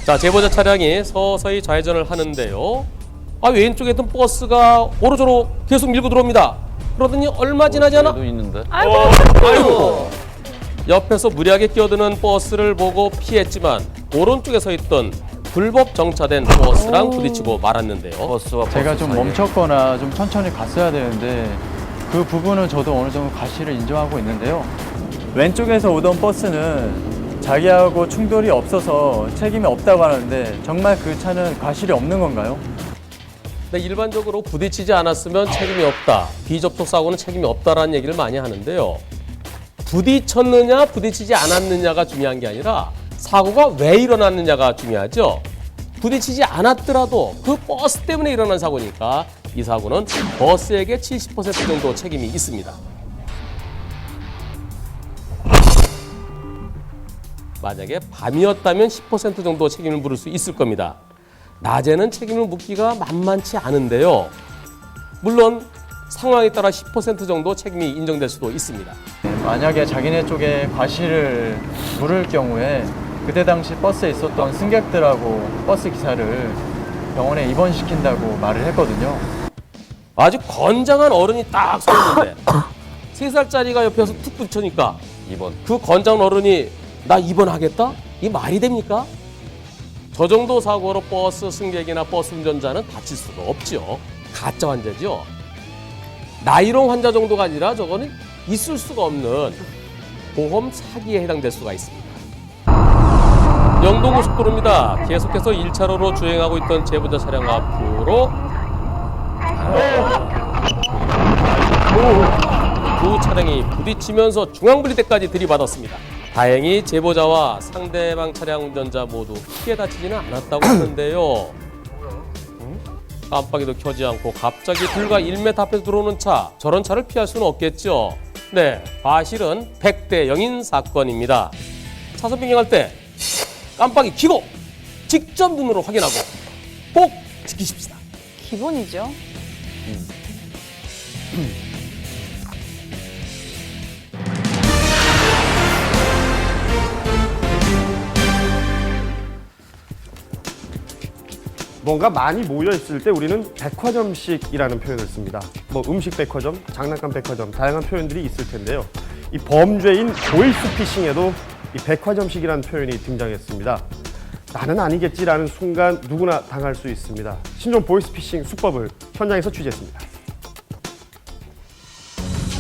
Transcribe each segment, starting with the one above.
자, 제보자 차량이 서서히 좌회전을 하는데요. 왼쪽에 있던 버스가 오른쪽으로 계속 밀고 들어옵니다. 그러더니 얼마 지나지 않아? 있는데. 아이고. 옆에서 무리하게 끼어드는 버스를 보고 피했지만 오른쪽에 서 있던 불법 정차된 버스랑 부딪히고 말았는데요. 버스와 제가 버스 좀 사이에. 멈췄거나 좀 천천히 갔어야 되는데 그 부분은 저도 어느 정도 과실을 인정하고 있는데요. 왼쪽에서 오던 버스는 자기하고 충돌이 없어서 책임이 없다고 하는데 정말 그 차는 과실이 없는 건가요? 네, 일반적으로 부딪히지 않았으면 책임이 없다. 비접촉 사고는 책임이 없다라는 얘기를 많이 하는데요. 부딪혔느냐 부딪히지 않았느냐가 중요한 게 아니라 사고가 왜 일어났느냐가 중요하죠. 부딪히지 않았더라도 그 버스 때문에 일어난 사고니까 이 사고는 버스에게 70% 정도 책임이 있습니다. 만약에 밤이었다면 10% 정도 책임을 물을 수 있을 겁니다. 낮에는 책임을 묻기가 만만치 않은데요. 물론 상황에 따라 10% 정도 책임이 인정될 수도 있습니다. 만약에 자기네 쪽에 과실을 물을 경우에 그때 당시 버스에 있었던 승객들하고 버스 기사를 병원에 입원시킨다고 말을 했거든요. 아주 건장한 어른이 딱 서 있는데 3살짜리가 옆에서 툭 붙으니까 2번. 그 건장한 어른이 나 입원하겠다? 이 말이 됩니까? 저 정도 사고로 버스 승객이나 버스 운전자는 다칠 수가 없죠. 가짜 환자죠. 나이롱 환자 정도가 아니라 저거는 있을 수가 없는 보험 사기에 해당될 수가 있습니다. 영동고속도로입니다. 계속해서 1차로로 주행하고 있던 제보자 차량 앞으로 두 차량이 부딪히면서 중앙분리대까지 들이받았습니다. 다행히 제보자와 상대방 차량 운전자 모두 크게 다치지는 않았다고 하는데요. 깜빡이도 켜지 않고 갑자기 불과 1m 앞에 들어오는 차, 저런 차를 피할 수는 없겠죠. 네, 과실은 100대 0인 사건입니다. 차선 변경할 때 깜빡이 켜고 직접 눈으로 확인하고 꼭 지키십시다. 기본이죠. 뭔가 많이 모여 있을 때 우리는 백화점식이라는 표현을 씁니다. 뭐 음식 백화점, 장난감 백화점, 다양한 표현들이 있을 텐데요. 이 범죄인 보이스피싱에도 이 백화점식이라는 표현이 등장했습니다. 나는 아니겠지라는 순간 누구나 당할 수 있습니다. 신종 보이스피싱 수법을 현장에서 취재했습니다.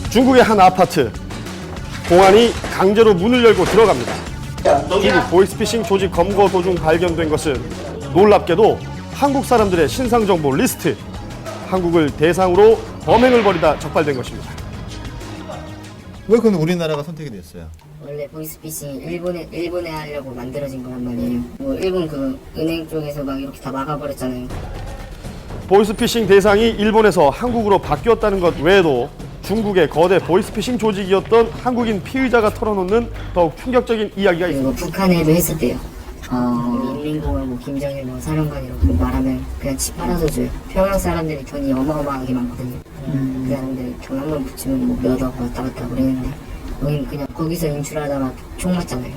중국의 한 아파트, 공안이 강제로 문을 열고 들어갑니다. 중국 보이스피싱 조직 검거 도중 발견된 것은 놀랍게도 한국 사람들의 신상정보 리스트, 한국을 대상으로 범행을 벌이다 적발된 것입니다. 왜 그건 우리나라가 선택이 됐어요? 원래 보이스피싱이 일본에 하려고 만들어진 거란 말이에요. 뭐 일본 그 은행 쪽에서 막 이렇게 다 막아버렸잖아요. 보이스피싱 대상이 일본에서 한국으로 바뀌었다는 것 외에도 중국의 거대 보이스피싱 조직이었던 한국인 피의자가 털어놓는 더욱 충격적인 이야기가 그리고 있습니다. 북한에도 했었대요. 인민공화 뭐 김정일 뭐 사령관이라고 말하면 그냥 집 팔아서 줘요. 평양 사람들이 돈이 어마어마하게 많거든요. 그 사람들 돈 한 번 붙이면 뭐 몇 억 왔다 갔다 그러는데 여기는 그냥 거기서 인출하다가 총 맞잖아요.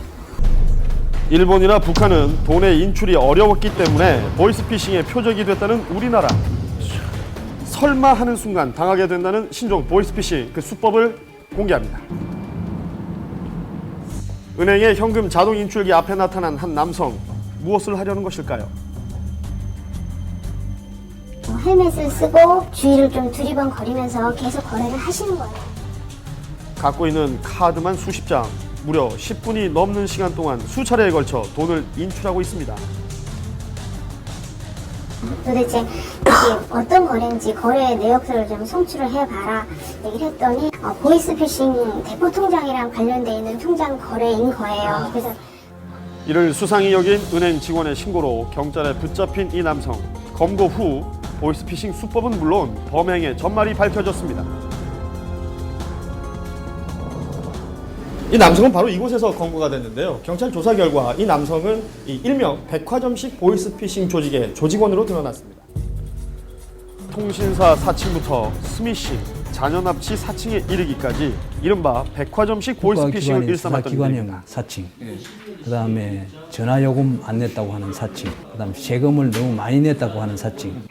일본이나 북한은 돈의 인출이 어려웠기 때문에 보이스피싱의 표적이 됐다는 우리나라. 설마 하는 순간 당하게 된다는 신종 보이스피싱 그 수법을 공개합니다. 은행의 현금 자동 인출기 앞에 나타난 한 남성, 무엇을 하려는 것일까요? 헬멧을 쓰고 주위를 좀 두리번거리면서 계속 거래를 하시는 거예요. 갖고 있는 카드만 수십 장, 무려 10분이 넘는 시간 동안 수차례에 걸쳐 돈을 인출하고 있습니다. 도대체 이게 어떤 거래인지 거래 내역서를 좀 송출을 해봐라 얘기를 했더니 보이스피싱 대포통장이랑 관련돼 있는 통장 거래인 거예요. 그래서 이를 수상히 여긴 은행 직원의 신고로 경찰에 붙잡힌 이 남성. 검거 후 보이스피싱 수법은 물론 범행의 전말이 밝혀졌습니다. 이 남성은 바로 이곳에서 검거가 됐는데요. 경찰 조사 결과 이 남성은 이 일명 백화점식 보이스피싱 조직의 조직원으로 드러났습니다. 통신사 사칭부터 스미싱, 자녀 납치 사칭에 이르기까지 이른바 백화점식 보이스피싱을 일삼았던 기관형 일입니다. 사칭, 그다음에 전화 요금 안 냈다고 하는 사칭, 그다음 세금을 너무 많이 냈다고 하는 사칭,